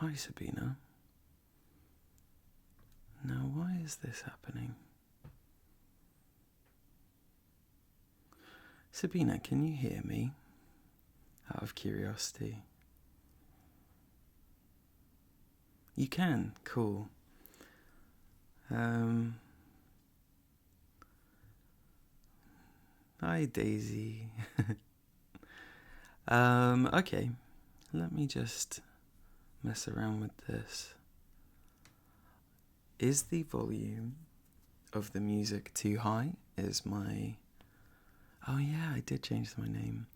Hi, Sabina. Now, why is this happening? Sabina, can you hear me? Out of curiosity. You can? Cool. Hi, Daisy. Okay. Let me just mess around with this. Is the volume of the music too high? Is my... Oh yeah, I did change my name.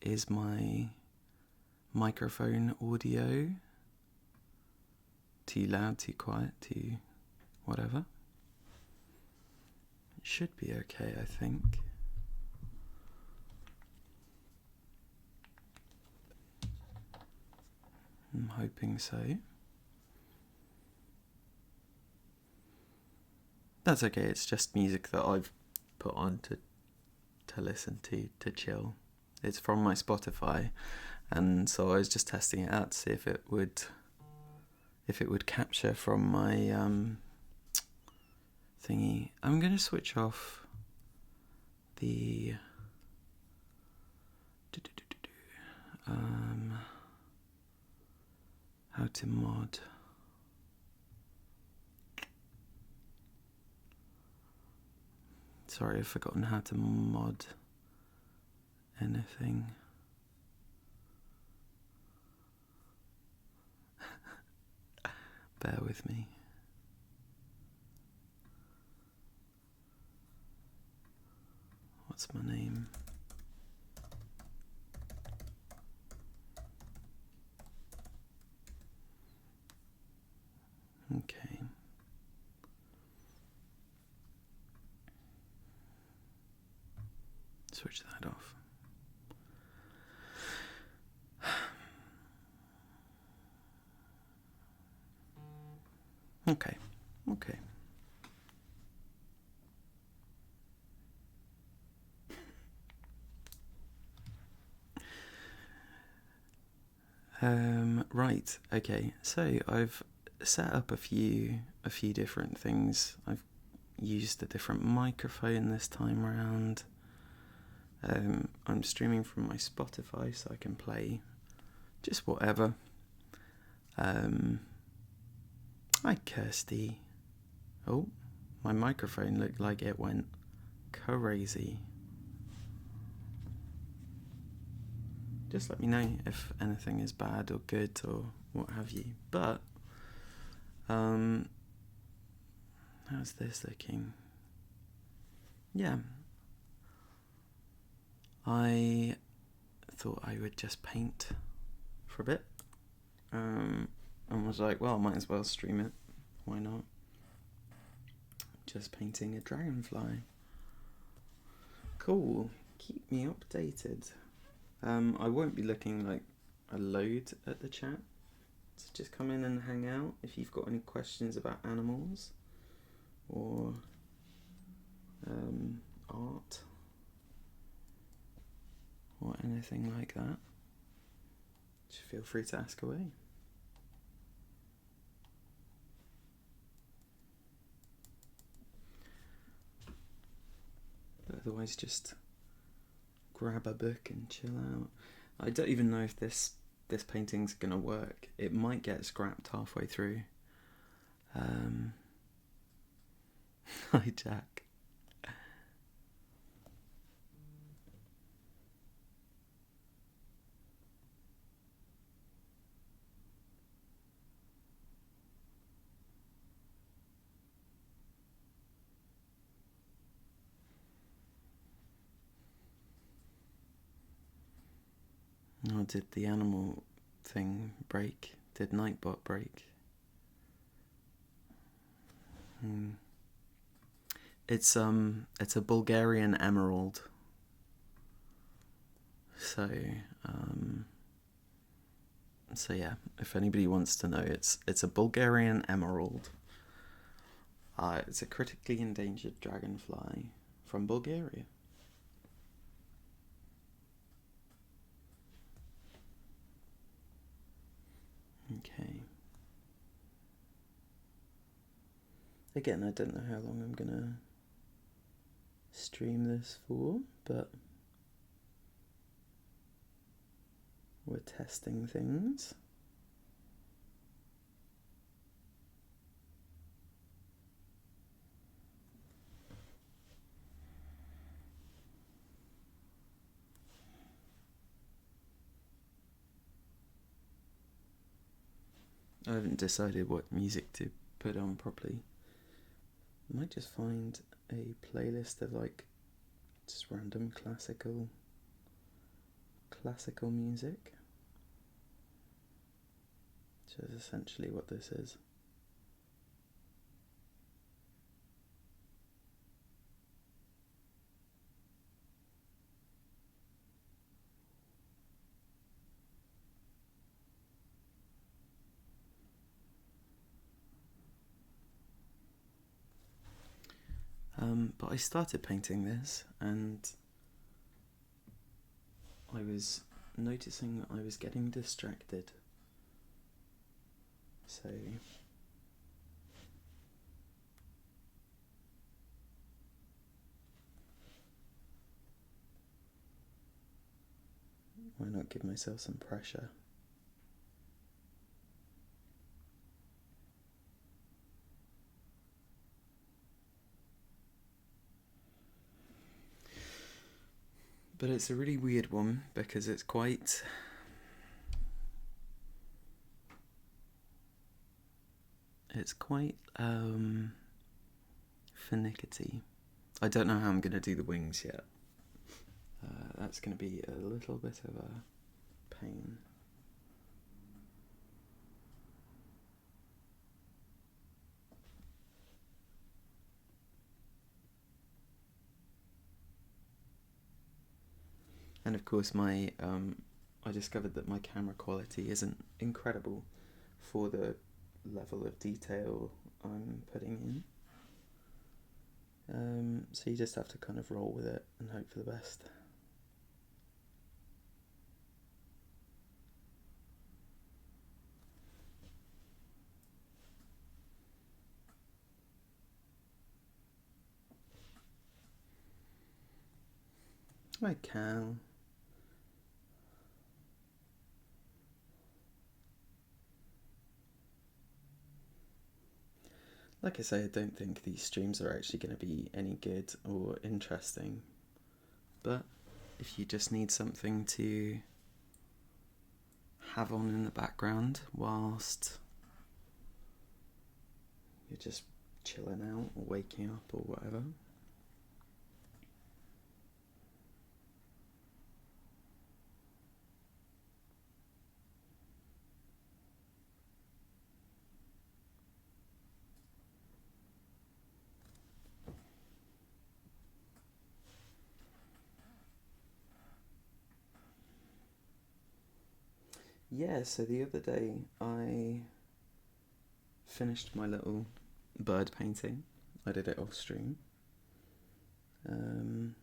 Is my microphone audio too loud, too quiet, too whatever? It should be okay, I think. I'm hoping so. That's okay, it's just music that I've put on to listen to chill. It's from my Spotify, and so I was just testing it out to see if it would capture from my thingy. I'm gonna switch off the how to mod. Sorry, I've forgotten how to mod anything. Bear with me. What's my name? Okay. Switch that off. Okay. Right, okay, so I've set up a few different things. I've used a different microphone this time around. I'm streaming from my Spotify, so I can play just whatever. Hi, Kirsty. Oh, my microphone looked like it went crazy. Just let me know if anything is bad or good or what have you. But, how's this looking? Yeah. I thought I would just paint for a bit. And was like, well, I might as well stream it. Why not? Just painting a dragonfly. Cool. Keep me updated. I won't be looking like a load at the chat, so just come in and hang out if you've got any questions about animals or art or anything like that. Just feel free to ask away. But otherwise, just grab a book and chill out. I don't even know if this painting's gonna work. It might get scrapped halfway through. Hi, Jack. Oh, did the animal thing break? Did Nightbot break? It's a Bulgarian Emerald. So yeah, if anybody wants to know, it's a Bulgarian Emerald. It's a critically endangered dragonfly from Bulgaria. Okay. Again, I don't know how long I'm gonna stream this for, but we're testing things. I haven't decided what music to put on properly. I might just find a playlist of like just random classical music, which is essentially what this is. But I started painting this and I was noticing that I was getting distracted. So why not give myself some pressure? But it's a really weird one because it's quite finicky. I don't know how I'm going to do the wings yet. That's going to be a little bit of a pain. And of course I discovered that my camera quality isn't incredible for the level of detail I'm putting in. So you just have to kind of roll with it and hope for the best. Hi Cal. Like I say, I don't think these streams are actually going to be any good or interesting. But if you just need something to have on in the background whilst you're just chilling out or waking up or whatever. Yeah, so the other day I finished my little bird painting. I did it off stream. And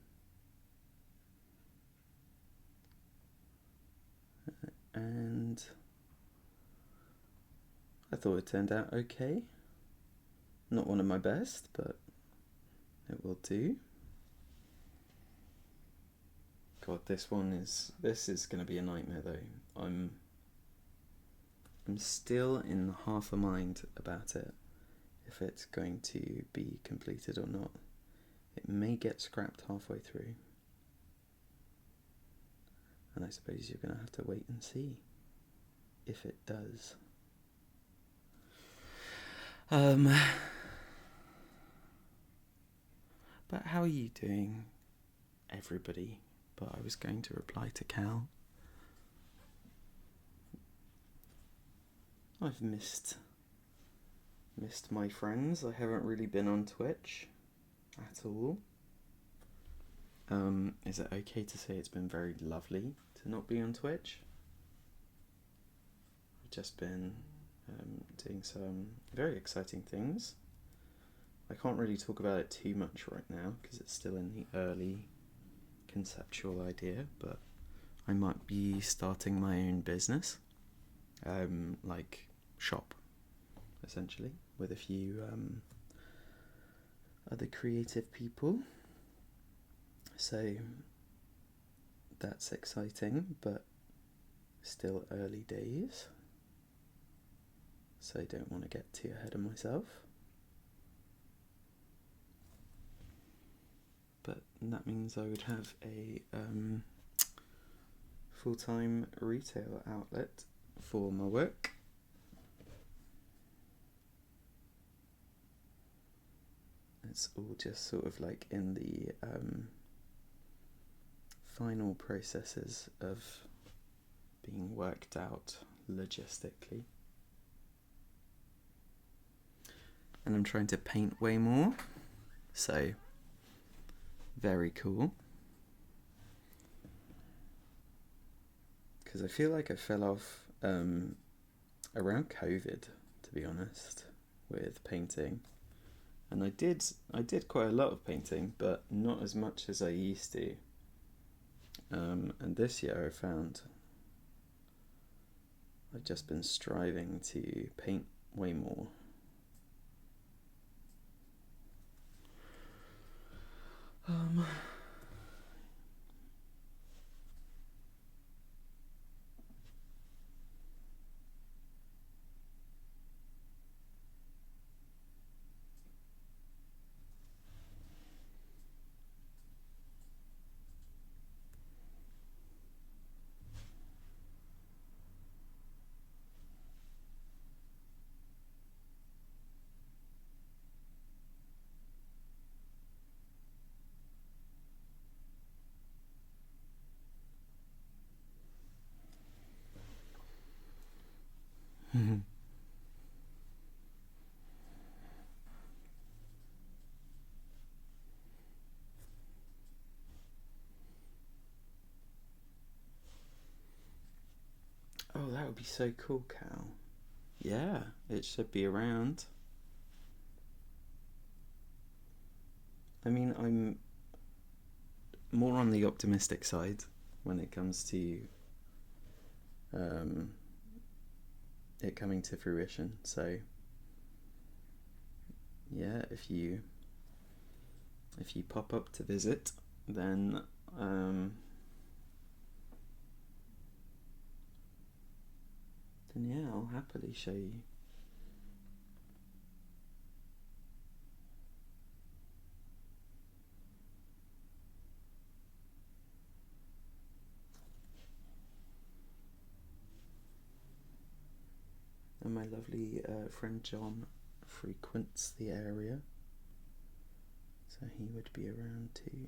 I thought it turned out okay. Not one of my best, but it will do. God, this is going to be a nightmare though. I'm still in half a mind about it, if it's going to be completed or not. It may get scrapped halfway through. And I suppose you're going to have to wait and see if it does. But how are you doing, everybody? But I was going to reply to Cal. I've missed my friends. I haven't really been on Twitch at all. Is it okay to say it's been very lovely to not be on Twitch? I've just been doing some very exciting things. I can't really talk about it too much right now because it's still in the early conceptual idea, but I might be starting my own business, like shop, essentially, with a few other creative people. So that's exciting, but still early days. So I don't want to get too ahead of myself. But that means I would have a full-time retail outlet for my work. It's all just sort of like in the final processes of being worked out logistically. And I'm trying to paint way more, so very cool. Because I feel like I fell off around COVID, to be honest, with painting. And I did quite a lot of painting, but not as much as I used to. And this year I found I've just been striving to paint way more. Oh, that would be so cool, Cal. Yeah, it should be around. I mean, I'm more on the optimistic side when it comes to it coming to fruition. So yeah, if you pop up to visit, then yeah, I'll happily show you. And my lovely friend John frequents the area, so he would be around too.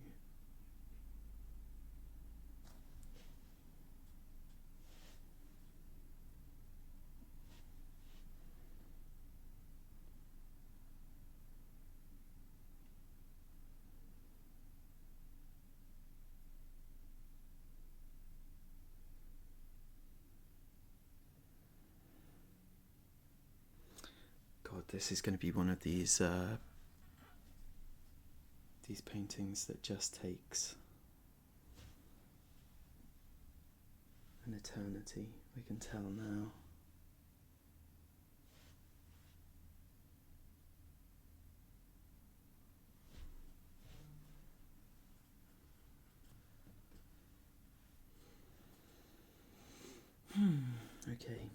God, this is going to be one of these paintings that just takes an eternity. I can tell now. Okay.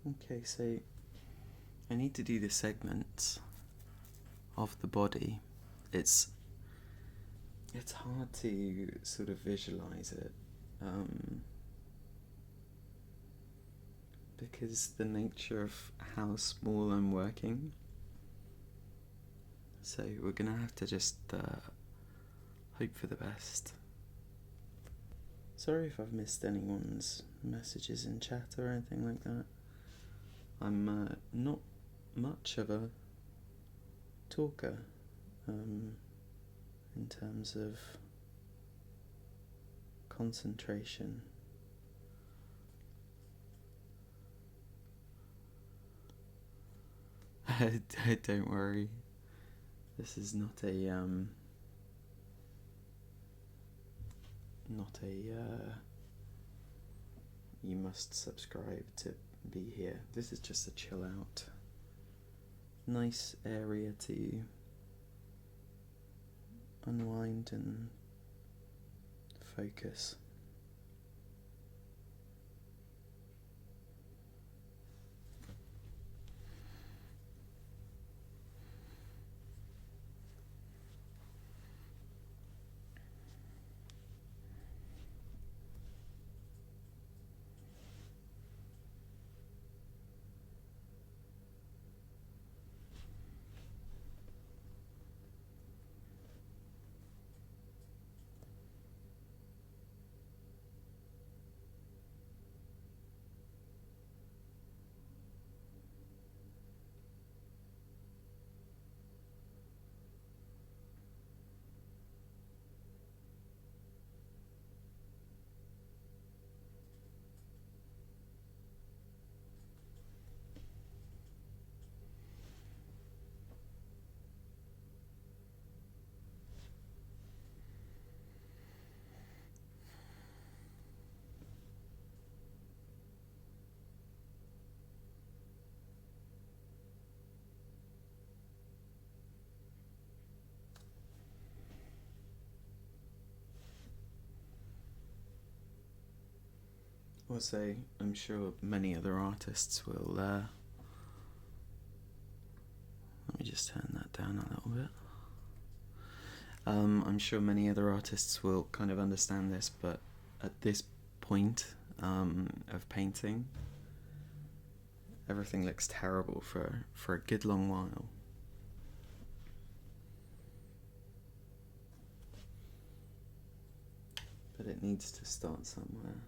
Okay, so I need to do the segments of the body. It's hard to sort of visualize it, because the nature of how small I'm working. So we're gonna have to just hope for the best. Sorry if I've missed anyone's messages in chat or anything like that. I'm not much of a talker in terms of concentration. Don't worry. This is not a you must subscribe to be here. This is just a chill out, nice area to unwind and focus. Also, I'm sure many other artists will, let me just turn that down a little bit. I'm sure many other artists will kind of understand this, but at this point of painting, everything looks terrible for a good long while. But it needs to start somewhere.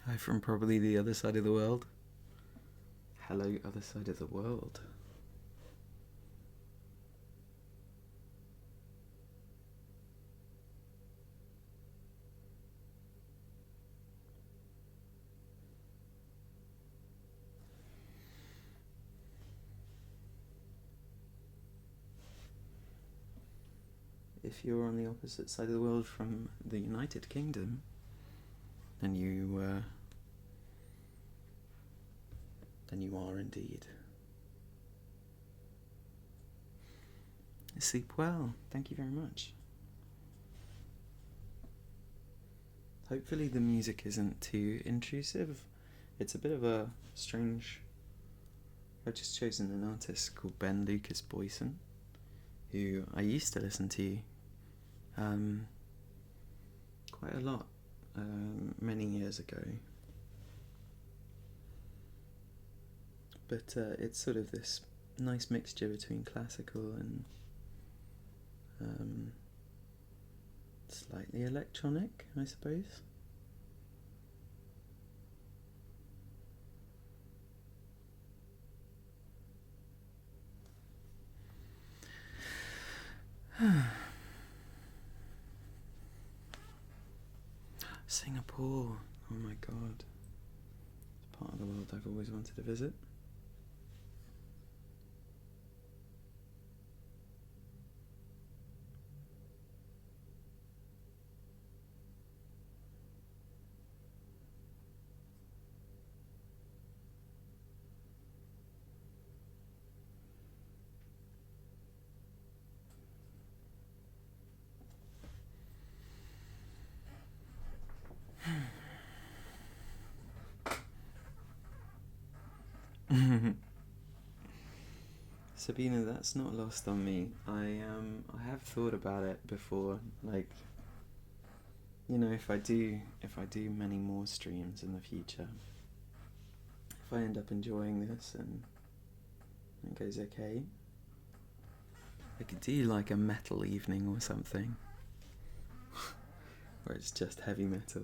Hi from probably the other side of the world. Hello, other side of the world. If you're on the opposite side of the world from the United Kingdom, then you are indeed. Sleep well. Thank you very much. Hopefully the music isn't too intrusive. It's a bit of a strange... I've just chosen an artist called Ben Lucas Boyson, who I used to listen to quite a lot many years ago. But it's sort of this nice mixture between classical and Slightly electronic, I suppose. Singapore, oh my god, it's part of the world I've always wanted to visit. Sabina, that's not lost on me. I have thought about it before, like, you know, if I do many more streams in the future, if I end up enjoying this and it goes okay, I could do like a metal evening or something, where it's just heavy metal.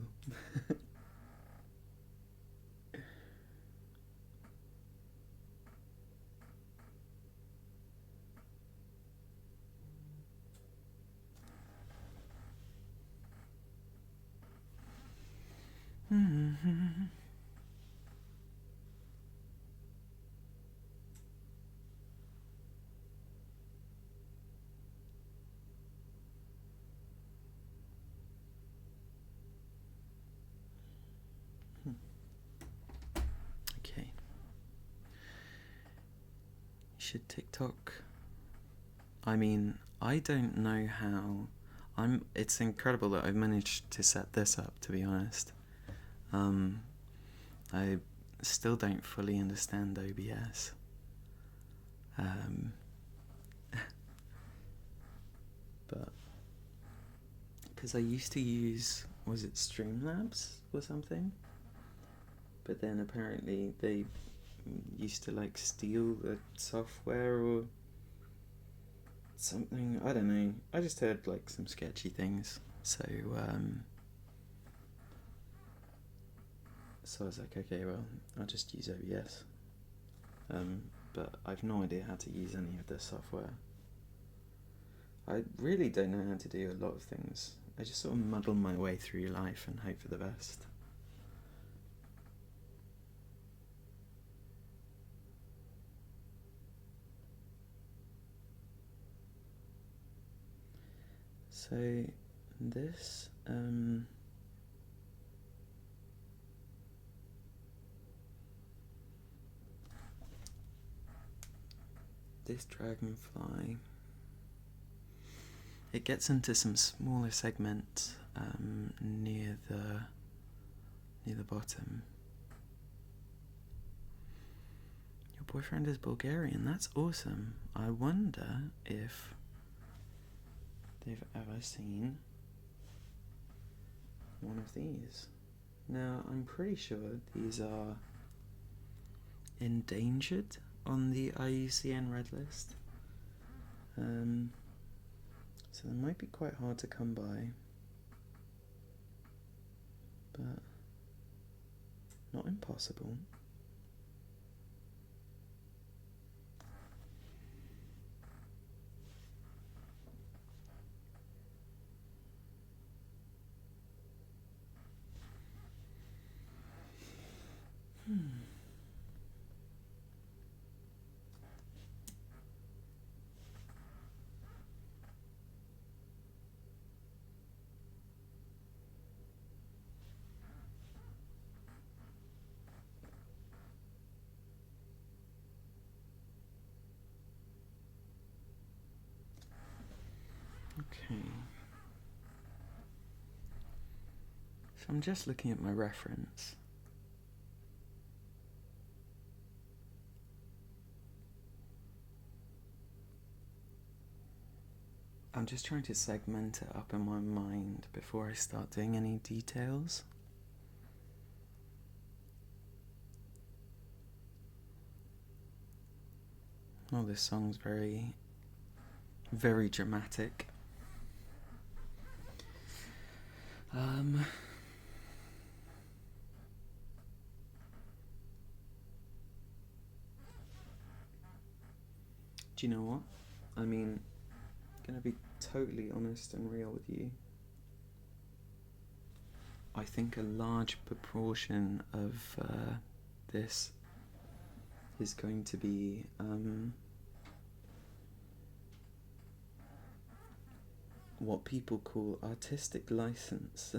Okay. Should TikTok... I mean, I don't know how... It's incredible that I've managed to set this up, to be honest. I still don't fully understand OBS. But... because I used to use... was it Streamlabs or something? But then apparently they used to like steal the software or something. I don't know. I just heard like some sketchy things. So I was like, okay, well, I'll just use OBS. But I've no idea how to use any of the software. I really don't know how to do a lot of things. I just sort of muddle my way through life and hope for the best. So this this dragonfly, it gets into some smaller segments near the bottom. Your boyfriend is Bulgarian. That's awesome. I wonder if they've ever seen one of these. Now, I'm pretty sure these are endangered on the IUCN Red List. So they might be quite hard to come by, but not impossible. Okay. So I'm just looking at my reference. I'm just trying to segment it up in my mind before I start doing any details. Oh, this song's very, very dramatic. Um, do you know what? I mean, gonna be totally honest and real with you. I think a large proportion of this is going to be what people call artistic license.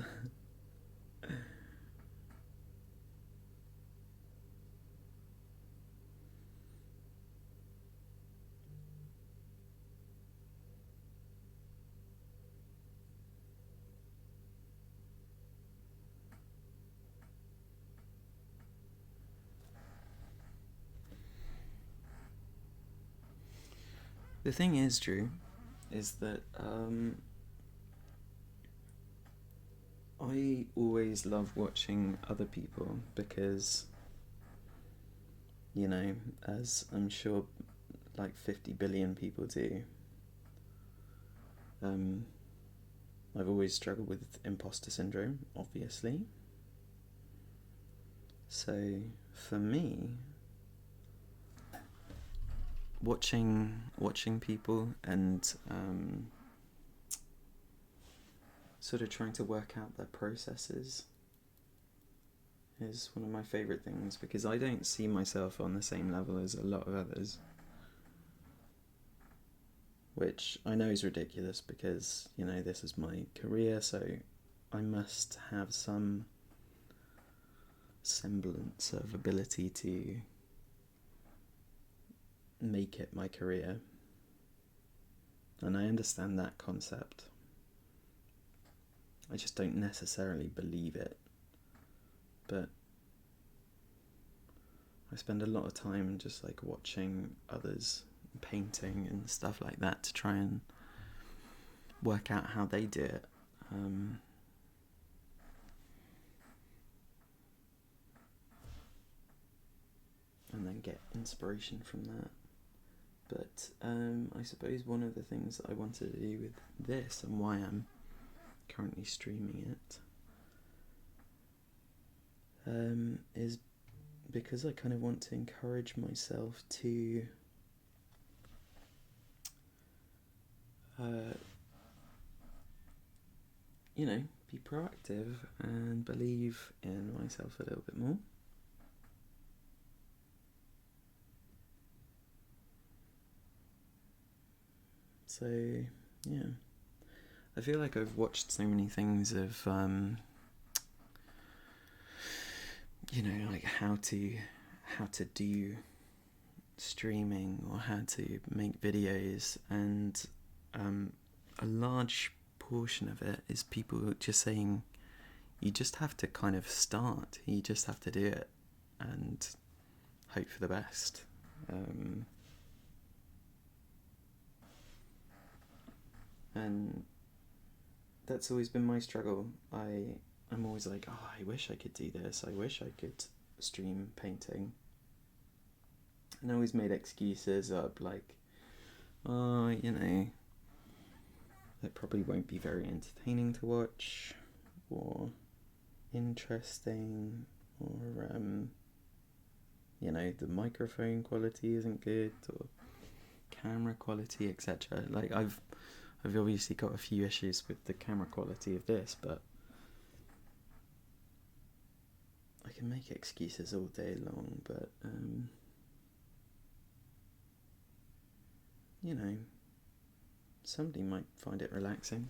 The thing is, Drew, is that I always love watching other people because, you know, as I'm sure like 50 billion people do, I've always struggled with imposter syndrome, obviously. So for me, watching people and sort of trying to work out their processes is one of my favourite things, because I don't see myself on the same level as a lot of others, which I know is ridiculous because, you know, this is my career, so I must have some semblance of ability to make it my career, and I understand that concept. I just don't necessarily believe it, but I spend a lot of time just like watching others painting and stuff like that to try and work out how they do it. And then get inspiration from that. But I suppose one of the things that I wanted to do with this, and why I'm currently streaming it, is because I kind of want to encourage myself to you know, be proactive and believe in myself a little bit more. So, yeah. I feel like I've watched so many things of, you know, like how to do streaming or how to make videos, and a large portion of it is people just saying you just have to kind of start, you just have to do it and hope for the best. And that's always been my struggle. I'm always like, oh, I wish I could do this, I wish I could stream painting. And I always made excuses up like, oh, you know, it probably won't be very entertaining to watch, or interesting, or, you know, the microphone quality isn't good, or camera quality, etc. Like, I've obviously got a few issues with the camera quality of this, but I can make excuses all day long, but, you know, somebody might find it relaxing,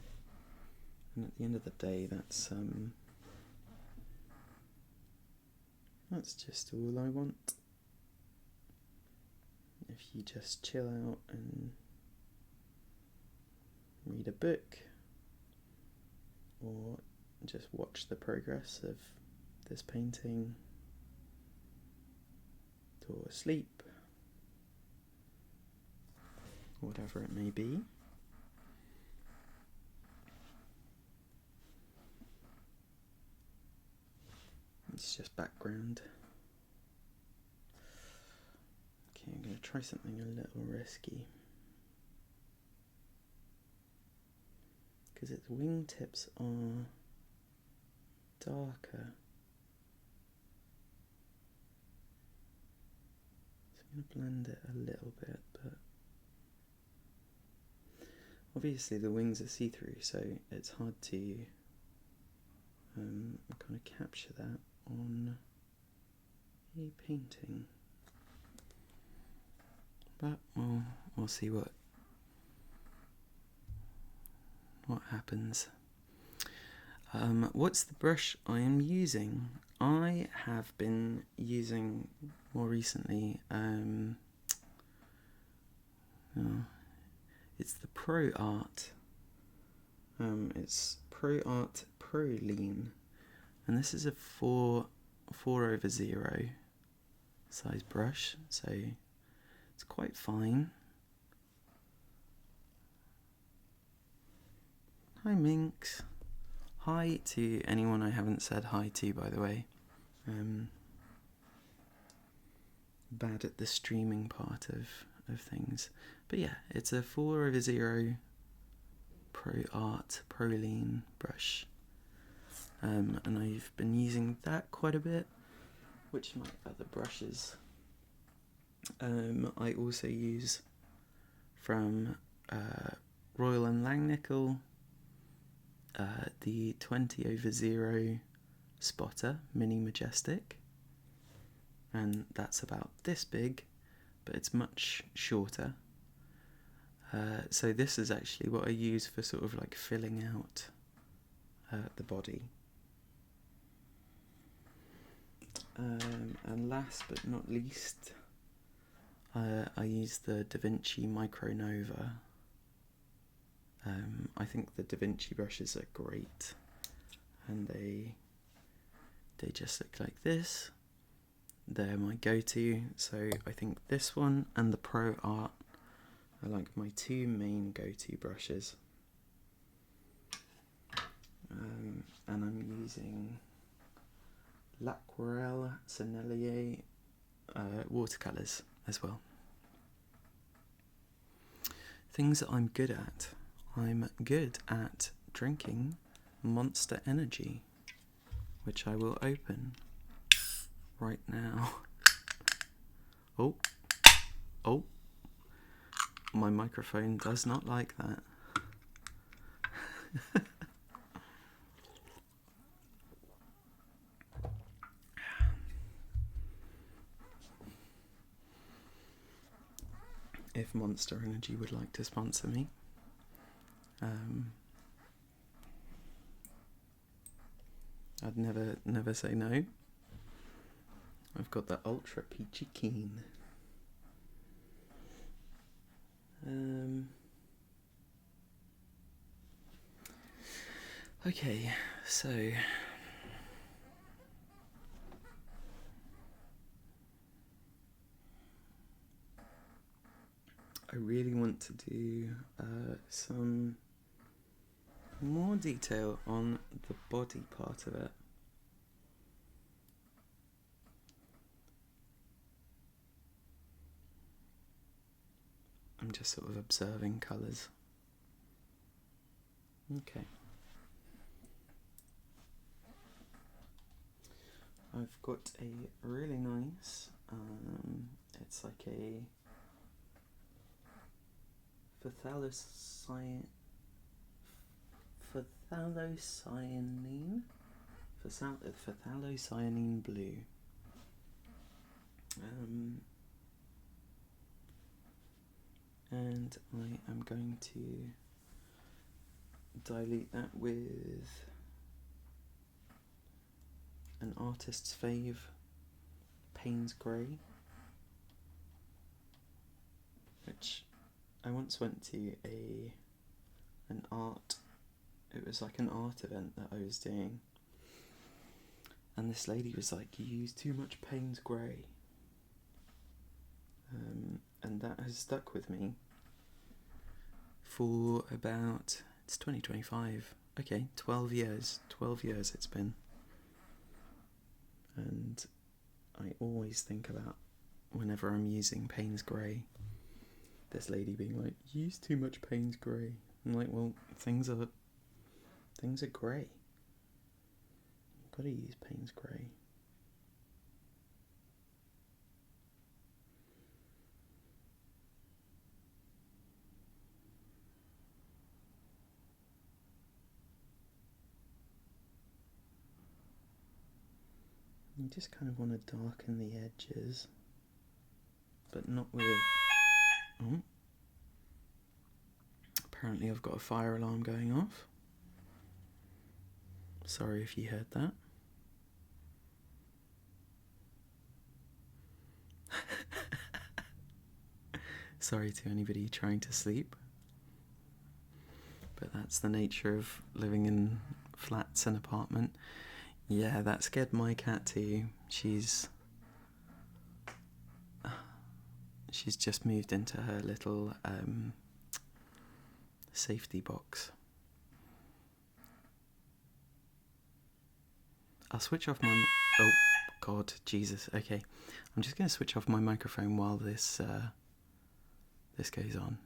and at the end of the day, that's just all I want. If you just chill out and read a book, or just watch the progress of this painting, or sleep, whatever it may be. It's just background. Okay, I'm going to try something a little risky, because its wingtips are darker. So I'm going to blend it a little bit, but obviously the wings are see-through, so it's hard to kind of capture that on a painting. But we'll see what happens. What's the brush I am using? I have been using more recently. It's the Pro Art. It's Pro Art Pro Lean, and this is a 4/0 size brush, so it's quite fine. Hi Minx. Hi to anyone I haven't said hi to, by the way. Bad at the streaming part of things. But yeah, it's a 4/0 Pro Art Pro Lean brush. And I've been using that quite a bit. Which are my other brushes? I also use from Royal and Langnickel the 20/0 spotter, Mini Majestic, and that's about this big, but it's much shorter. So this is actually what I use for sort of like filling out the body. And last but not least, I use the Da Vinci Micro Nova. I think the Da Vinci brushes are great, and they just look like this. They're my go-to, so I think this one and the Pro Art are like my two main go-to brushes. And I'm using L'Aquarelle Sennelier watercolours as well. Things that I'm good at. I'm good at drinking Monster Energy, which I will open right now. Oh, my microphone does not like that. If Monster Energy would like to sponsor me, I'd never say no. I've got the Ultra Peachy Keen. Okay, so I really want to do some more detail on the body part of it. I'm just sort of observing colours. Okay. I've got a really nice, it's like a phthalo-cyanine blue. And I am going to dilute that with an artist's fave, Payne's Grey, which I once went to it was like an art event that I was doing, and this lady was like, you use too much Payne's Grey, and that has stuck with me for about, it's 2025, okay, 12 years it's been, and I always think about, whenever I'm using Payne's Grey, this lady being like, you use too much Payne's Grey. I'm like, well, things are grey. You've got to use Payne's Grey. You just kind of want to darken the edges, but not with... Oh. Apparently I've got a fire alarm going off. Sorry if you heard that. Sorry to anybody trying to sleep. But that's the nature of living in flats and apartment. Yeah, that scared my cat too. She's just moved into her little safety box. I'll switch off my... Oh, God, Jesus. Okay, I'm just going to switch off my microphone while this goes on.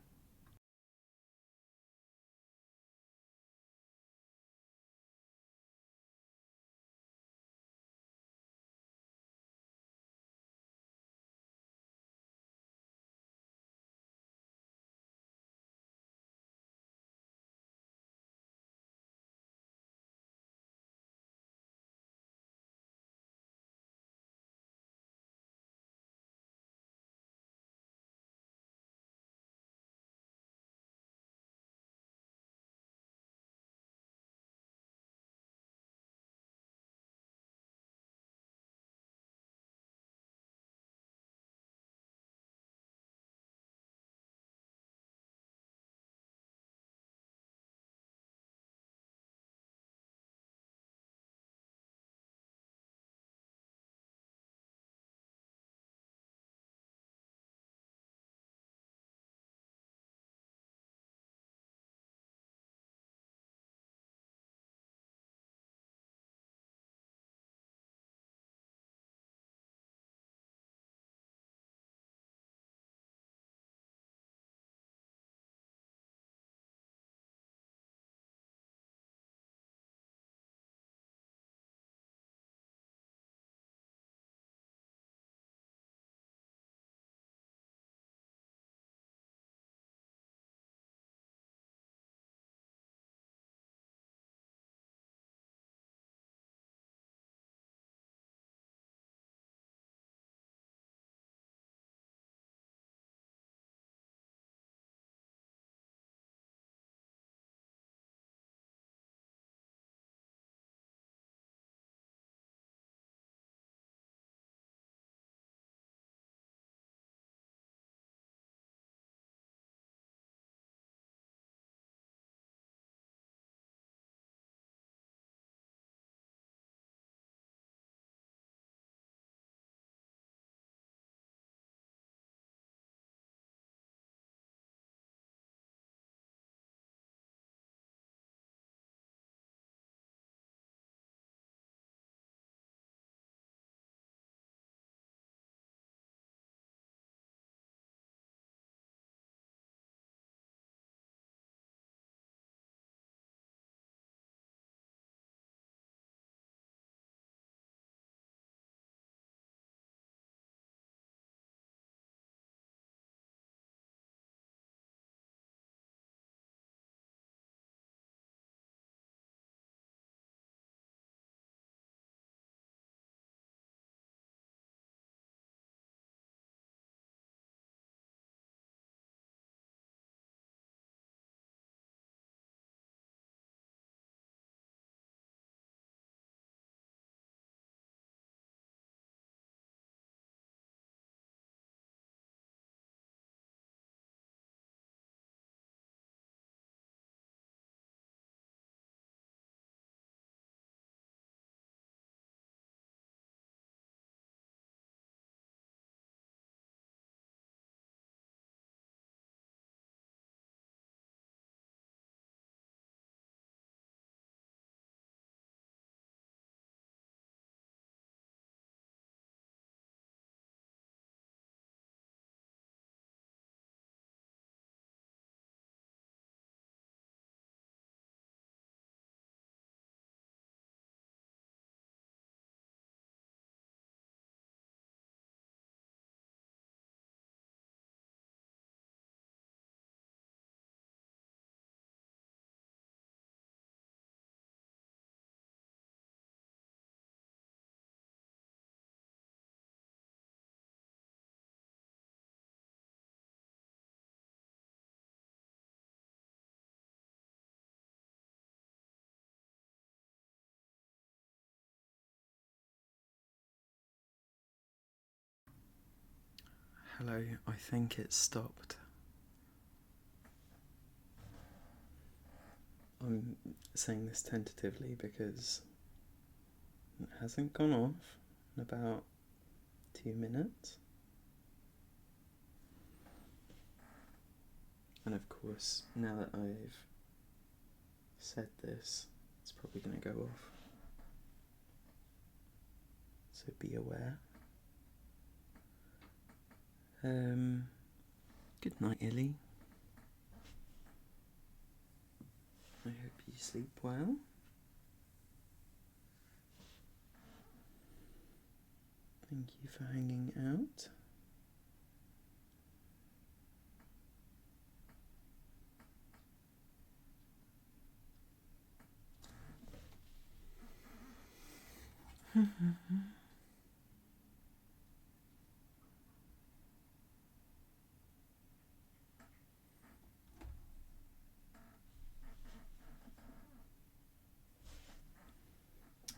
Hello, I think it stopped. I'm saying this tentatively because it hasn't gone off in about 2 minutes. And of course, now that I've said this, it's probably going to go off. So be aware. Good night, Illy. I hope you sleep well. Thank you for hanging out.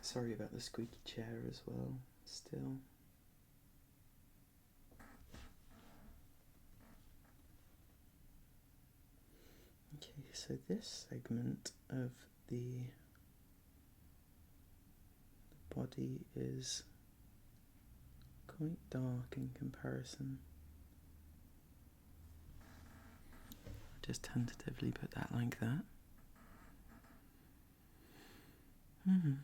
Sorry about the squeaky chair as well, still. Okay, so this segment of the body is quite dark in comparison. I'll just tentatively put that like that. I'm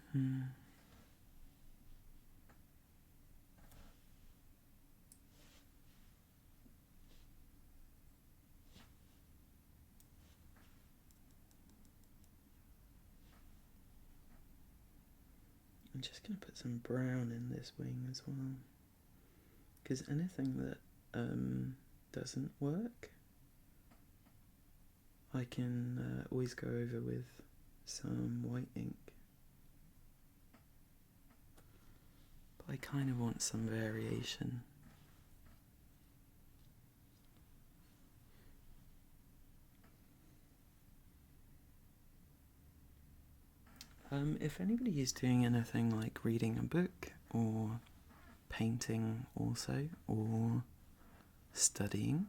just going to put some brown in this wing as well, because anything that doesn't work, I can always go over with some white ink. But I kind of want some variation. If anybody is doing anything like reading a book or painting also, or studying,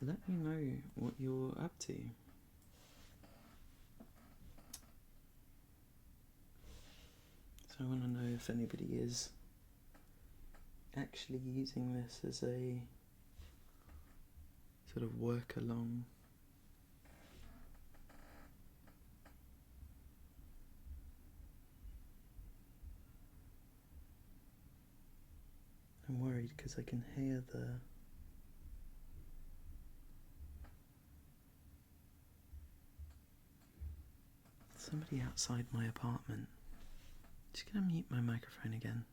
let me know what you're up to. So I want to know if anybody is actually using this as a sort of work along. I'm worried because I can hear somebody outside my apartment. Just gonna mute my microphone again.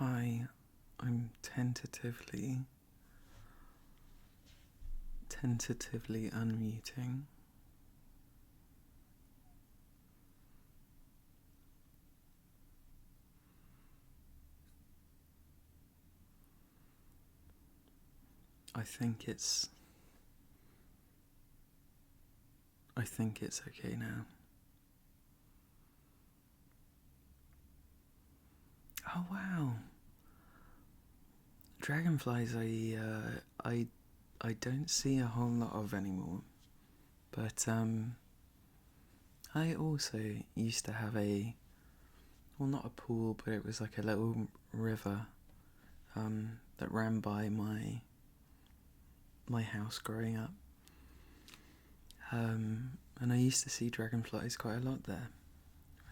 Hi, I'm tentatively unmuting. I think it's okay now. Oh wow. Dragonflies I don't see a whole lot of anymore. But I also used to have not a pool, but it was like a little river that ran by my house growing up. And I used to see dragonflies quite a lot there,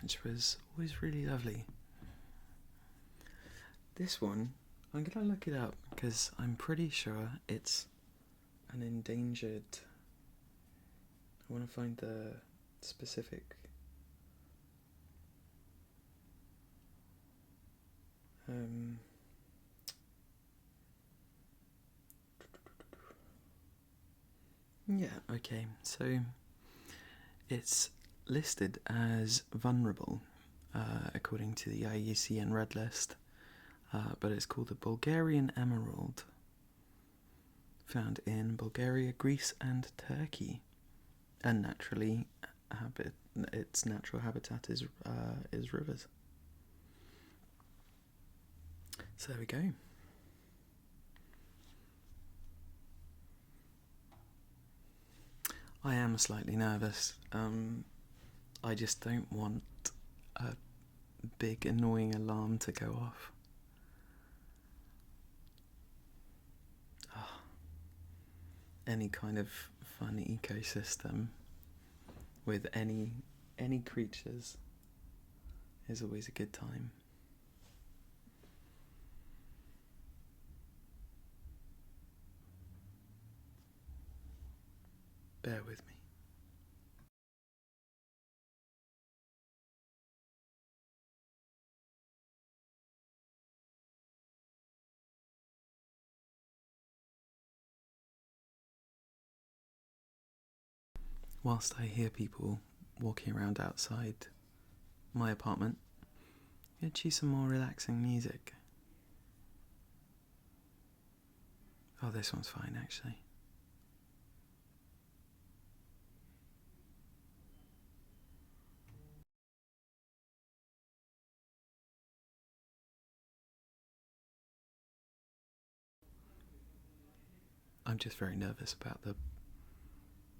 which was always really lovely. This one, I'm gonna look it up because I'm pretty sure it's an endangered. I want to find the specific. Yeah, okay, so it's listed as vulnerable according to the IUCN Red List, but it's called the Bulgarian Emerald, found in Bulgaria, Greece, and Turkey, and its natural habitat is rivers. So there we go. I am slightly nervous. I just don't want a big annoying alarm to go off. Oh, any kind of fun ecosystem with any creatures is always a good time. Bear with me. Whilst I hear people walking around outside my apartment, I'm going to choose some more relaxing music. Oh, this one's fine actually. I'm just very nervous about the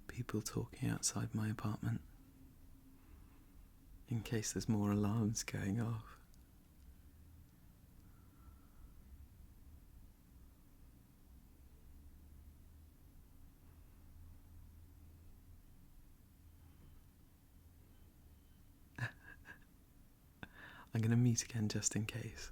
people talking outside my apartment, in case there's more alarms going off. I'm going to mute again just in case.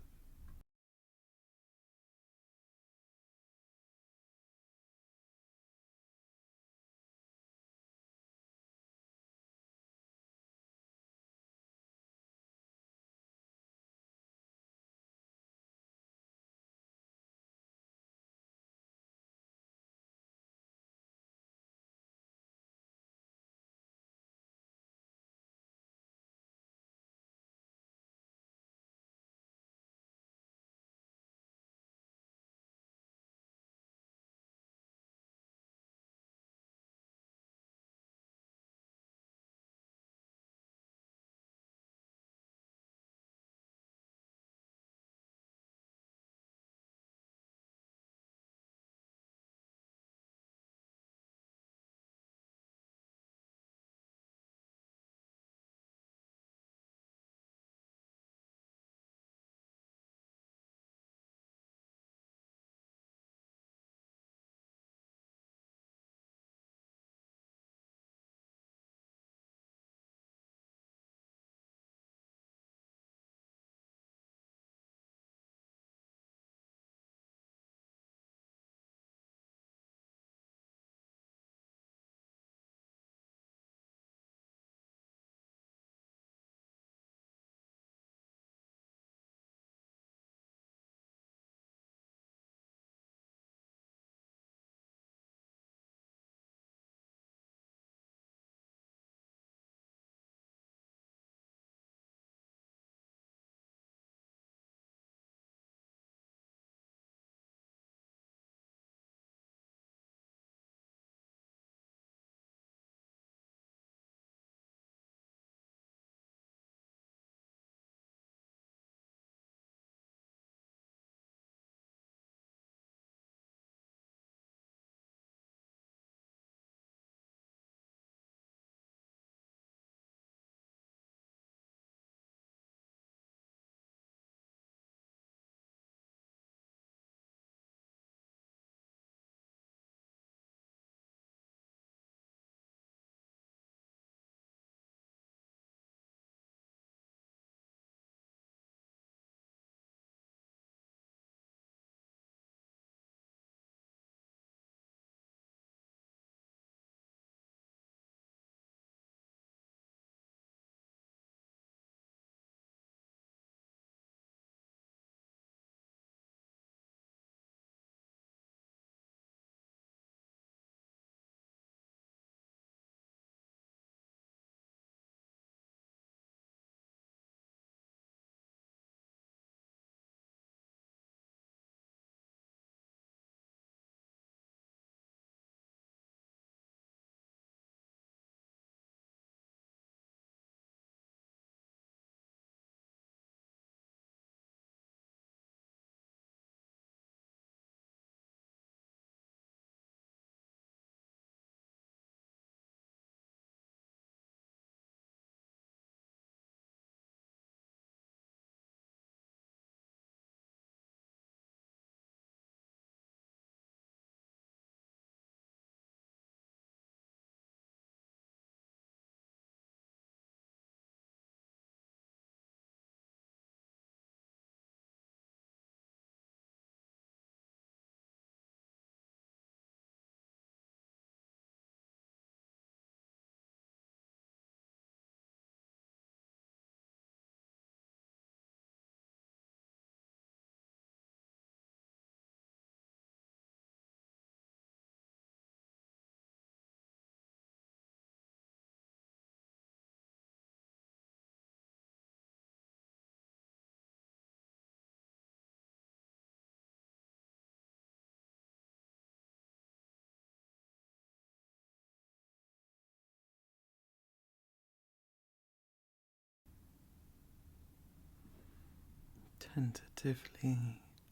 tentatively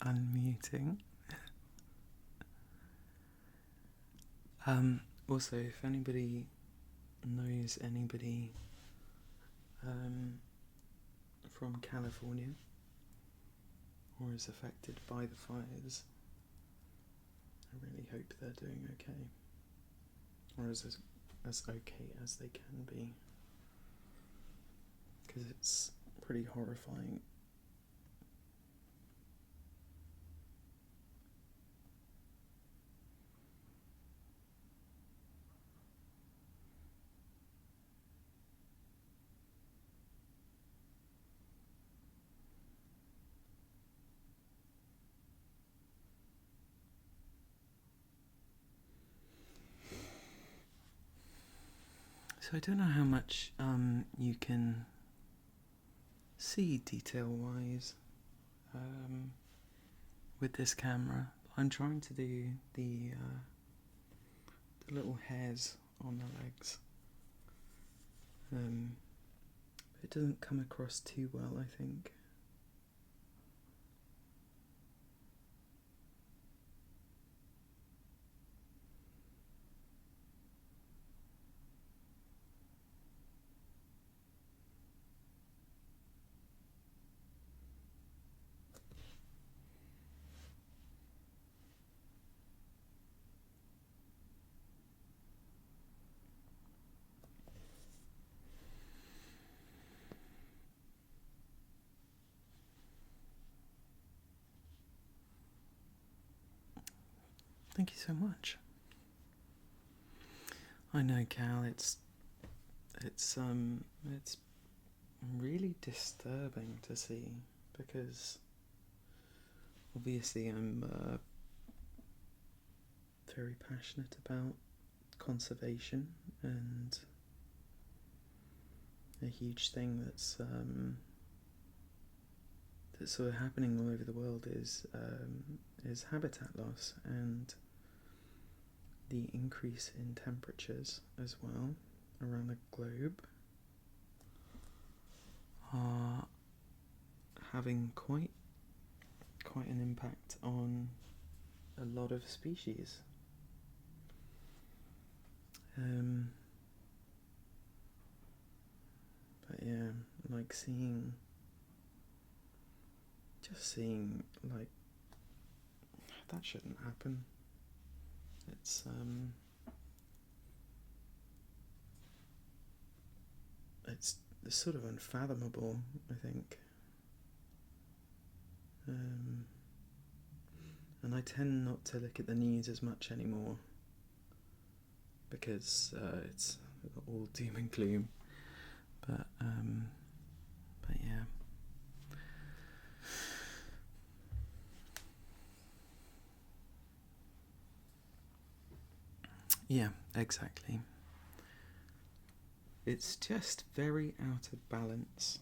unmuting. Also, if anybody knows anybody from California or is affected by the fires, I really hope they're doing okay, or as okay as they can be, because it's pretty horrifying. So I don't know how much you can see detail-wise with this camera. I'm trying to do the little hairs on the legs. It doesn't come across too well, I think. Thank you so much. I know, Cal, it's really disturbing to see, because obviously I'm very passionate about conservation, and a huge thing that's sort of happening all over the world is habitat loss, and the increase in temperatures as well around the globe are having quite an impact on a lot of species. But yeah, like seeing like, that shouldn't happen. It's sort of unfathomable, I think. And I tend not to look at the news as much anymore, because it's all doom and gloom. But yeah. Yeah, exactly. It's just very out of balance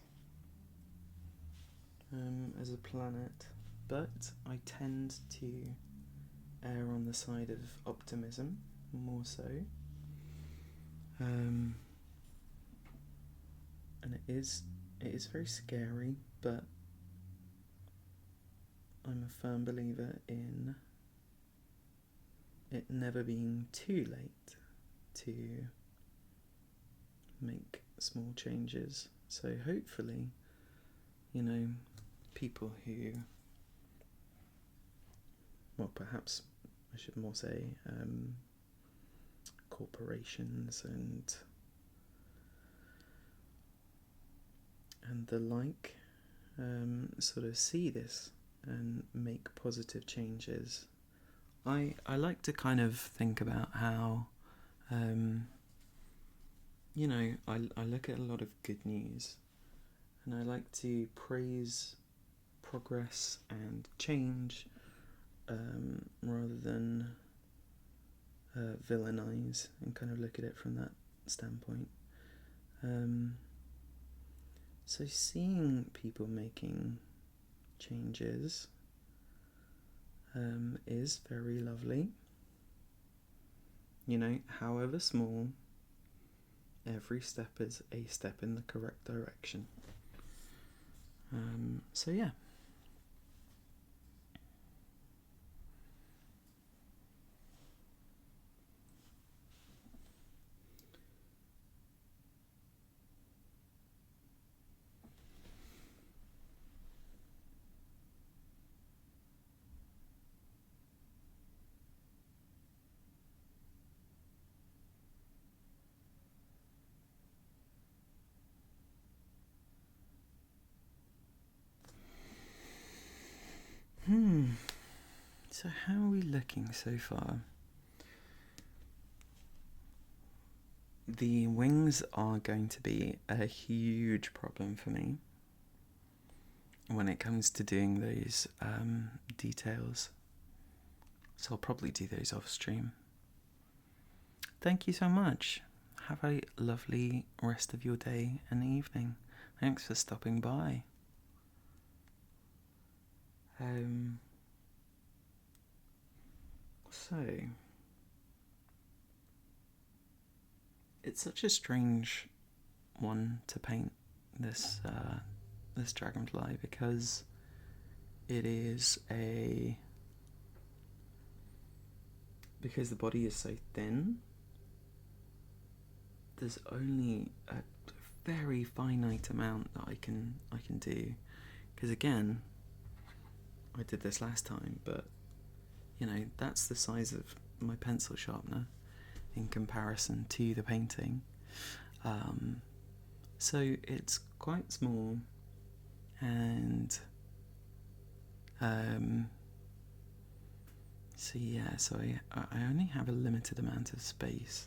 as a planet, but I tend to err on the side of optimism more so. And it is very scary, but I'm a firm believer in it never being too late to make small changes. So hopefully, people who, well, perhaps I should more say corporations and the like, sort of see this and make positive changes. I like to kind of think about how, I look at a lot of good news, and I like to praise progress and change rather than villainize, and kind of look at it from that standpoint. So seeing people making changes is very lovely. However small, every step is a step in the correct direction. So yeah, So how are we looking so far? The wings are going to be a huge problem for me when it comes to doing those details. So I'll probably do those off stream. Thank you so much. Have a lovely rest of your day and evening. Thanks for stopping by. So it's such a strange one to paint, this dragonfly, because because the body is so thin. There's only a very finite amount that I can do, because again, I did this last time, but you know, that's the size of my pencil sharpener in comparison to the painting. So it's quite small, and so yeah, so I only have a limited amount of space,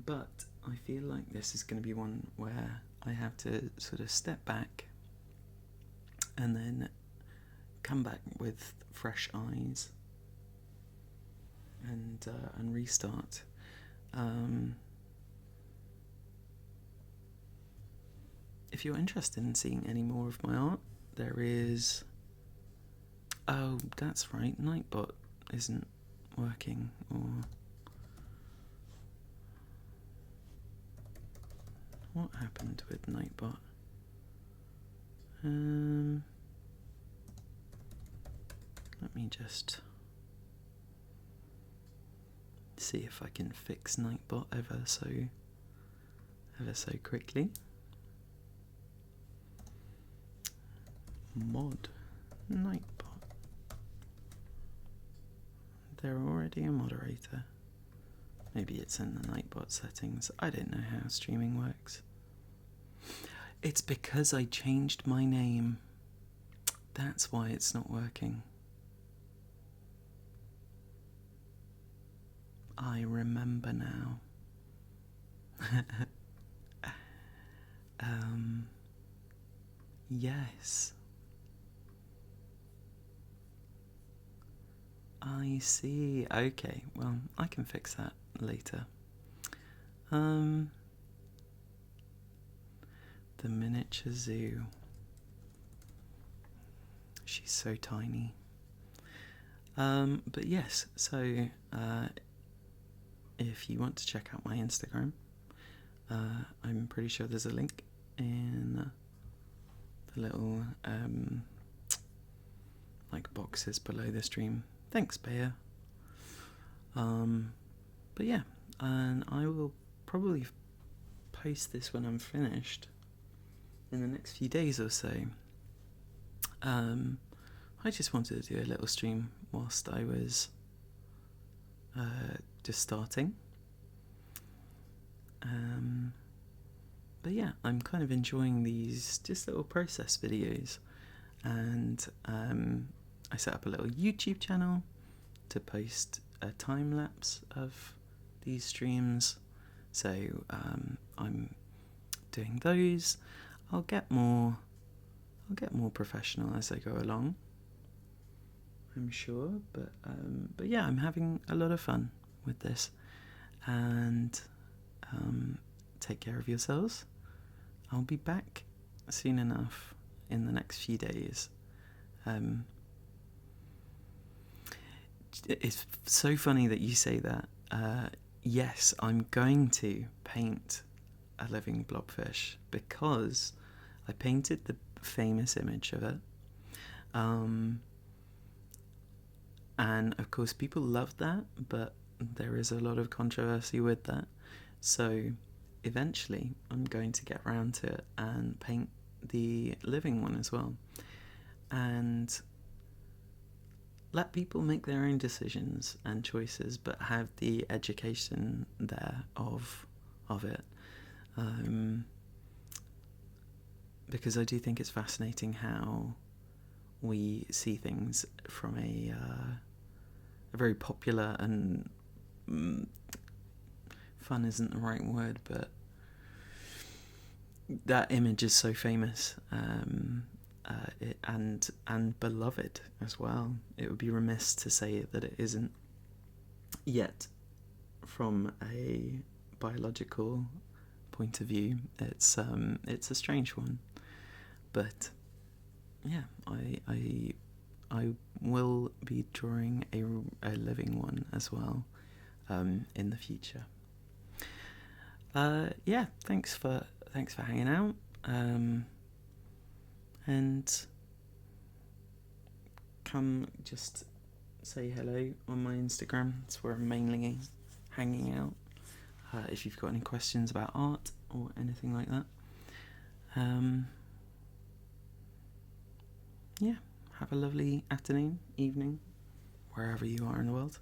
but I feel like this is going to be one where I have to sort of step back and then come back with fresh eyes and restart. If you're interested in seeing any more of my art, there is... Oh, that's right, Nightbot isn't working, or... What happened with Nightbot? Let me just see if I can fix Nightbot ever so quickly. Mod Nightbot. They're already a moderator. Maybe it's in the Nightbot settings. I don't know how streaming works. It's because I changed my name. That's why it's not working. I remember now. Yes. I see. Okay, well, I can fix that later. The miniature zoo. She's so tiny. But yes, so if you want to check out my Instagram, I'm pretty sure there's a link in the little like boxes below the stream. Thanks, Bayer. But yeah, and I will probably post this when I'm finished in the next few days or so. I just wanted to do a little stream whilst I was just starting. But yeah, I'm kind of enjoying these just little process videos, and I set up a little YouTube channel to post a time lapse of these streams. So I'm doing those. I'll get more professional as I go along, I'm sure. But yeah, I'm having a lot of fun with this, and take care of yourselves. I'll be back soon enough in the next few days. It's so funny that you say that. Yes, I'm going to paint a living blobfish because I painted the famous image of it. And of course people love that, but there is a lot of controversy with that. So eventually I'm going to get around to it and paint the living one as well, and let people make their own decisions and choices, but have the education there of it. Because I do think it's fascinating how we see things from a very popular and fun isn't the right word, but that image is so famous and beloved as well. It would be remiss to say that it isn't. Yet, from a biological point of view, it's a strange one. But yeah, I will be drawing a living one as well in the future. Yeah, thanks for hanging out, and come just say hello on my Instagram. It's where I'm mainly hanging out. If you've got any questions about art or anything like that. Yeah, have a lovely afternoon, evening, wherever you are in the world.